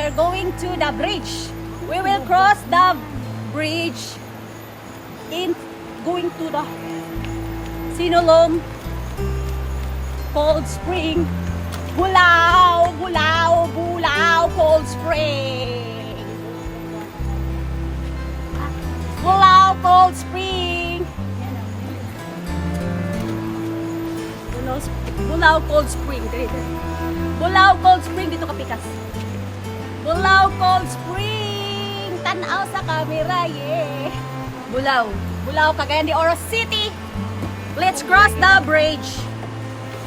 we're going to the bridge. We will cross the bridge in going to the Sinulong Cold Spring. Bulao, Bulao, Bulao Cold Spring. Bulao Cold Spring. Bulao Cold Spring. Bulao Cold Spring, dito ka pikas. Bulao Cold Spring. Tanaw sa camera, yeah. Bulao. Bulao, Cagayan de Oro City. Let's cross the bridge.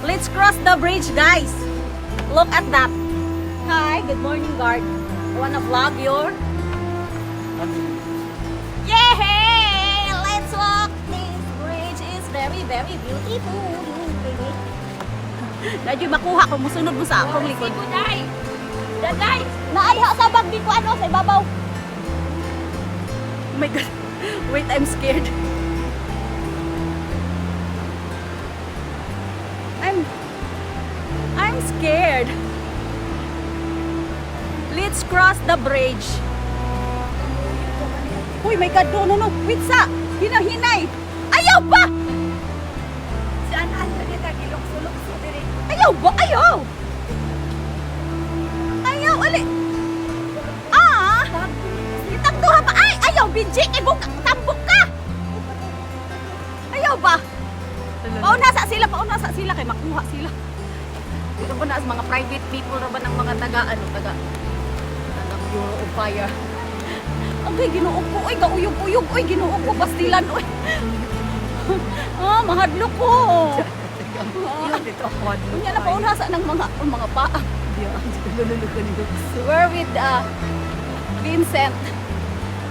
Let's cross the bridge, guys. Look at that. Hi, good morning, guard. I wanna vlog your... Yeah! Let's walk. This bridge is very, very beautiful. Dadyo makuha kung musunod mo sa akong likod. Daday! Daday! Naayha sa bag di ko ano, sa ibabaw. Oh my God. Wait, I'm scared. I'm scared. Let's cross the bridge. Uy, my God, no. Wait sa. Hinay. Ayaw ba? Ayaw ba? Ayaw! Ayaw, ali. Itagduha ba? Ay, ayaw, Binji. Ibog, tambok ka. Ayaw ba? Pauna sa sila. Kay makuha sila. Dito ba na mga private people na ba ng mga taga Bureau of Fire. Okay, ginuog ko. Uy, kauyog-uyog. Uy, ginuog ko. Pastilan. Uy. Mahadlok ko. Yan na paunasa ng mga paa. We're with Vincent,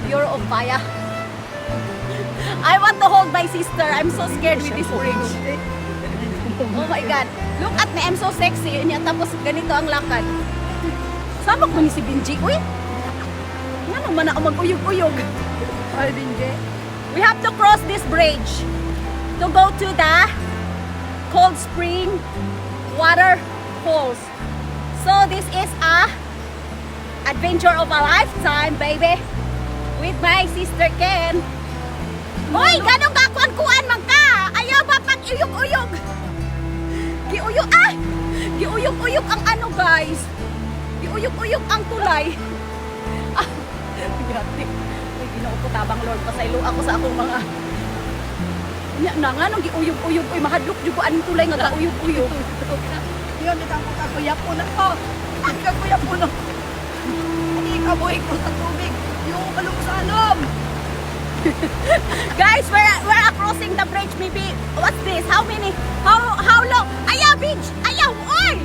Bureau of Fire. I want to hold my sister. I'm so scared with this bridge. Oh my God. Look at me. I'm so sexy. Yan, tapos ganito ang lakad. Sama ko ni si Binji. Uy! Yan naman ako mag-uyog-uyog. Ay, Binji. We have to cross this bridge to go to the Cold Spring waterfalls. So this is a adventure of a lifetime, baby. With my sister Ken. Hoy, ganong kakuan-kuan man ka. Ayaw ba pag uyog-uyog? Giuyog-uyog ang ano, guys. Giuyog-uyog ang tulay. Grabe. Uy, ginoo ko tabang Lord. Pasaylo ako sa akong mga... Nya na nga nung giuyog-uyog. Uy, mahadlok jud ko anong tulay nga kauyog-uyog. Yun, ito ang kakuyapo na ko. Ang kakuyapo na. Ang ikaboy ko sa tubig. Yung kalong sa alom. Guys, we're crossing the bridge. Maybe, what's this? How many? How long? Ayaw, bridge! Ayaw! Oy!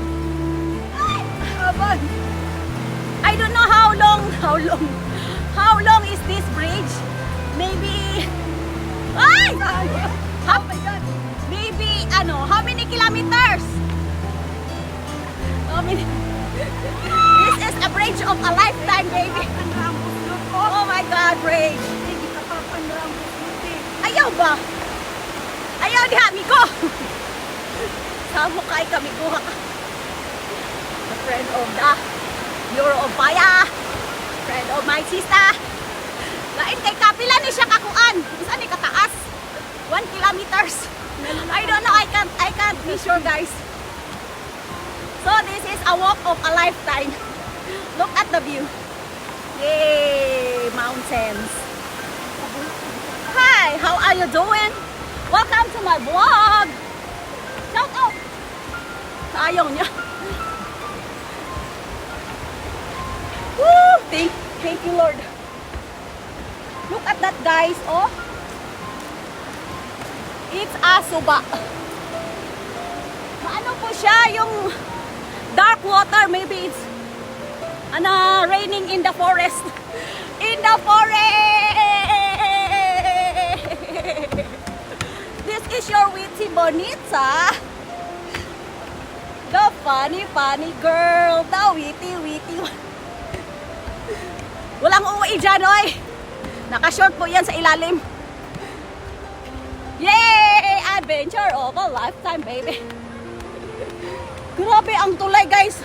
Aban. I don't know how long is this bridge? Maybe... Ay! Oh my God. Maybe, how many kilometers? How many? This is a bridge of a lifetime, baby. Ang rambos doon ko. Oh my God, bridge. Hindi ka pa pang rambos doon. Ayaw ba? Ayaw di hami ko. Samo kay kami ko. The friend of the Bureau of Fire. Friend of my sister. Lain kay kapila ni siya kakuan. Saan ni kataas? 1 kilometers. I don't know. I can't be sure, guys. So this is a walk of a lifetime. Look at the view. Yay! Mountains. Hi, how are you doing? Welcome to my vlog. Shout out. Ayaw niya. Woo! Thank you, Lord. Look at that, guys. Oh, it's a suba. Ano po siya, yung dark water. Maybe it's raining in the forest. In the forest. This is your witty bonita. The funny girl. The witty. Walang uuwi dyan, oy. Naka-short po yan sa ilalim. Yay! Adventure of a lifetime, baby. Grabe ang tulay, guys.